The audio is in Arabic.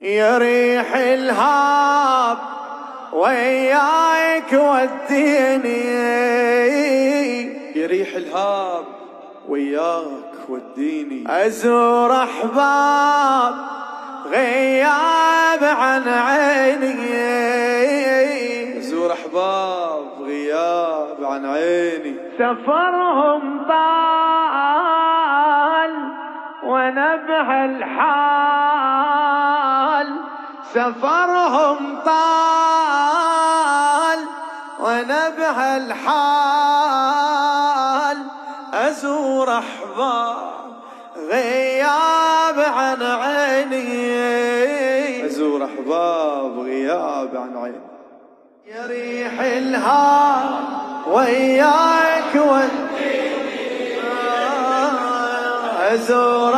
يا ريح الهاب وياك وديني، يا ريح الهاب وياك وديني، أزور أحباب غياب عن عيني، أزور أحباب غياب عن عيني، سفرهم طال ونبه الحال، سفرهم طال ونبه الحال، أزور أحباب غياب عن عيني، أزور أحباب غياب عن عيني، يا ريح الهاب وياك وديني، أزور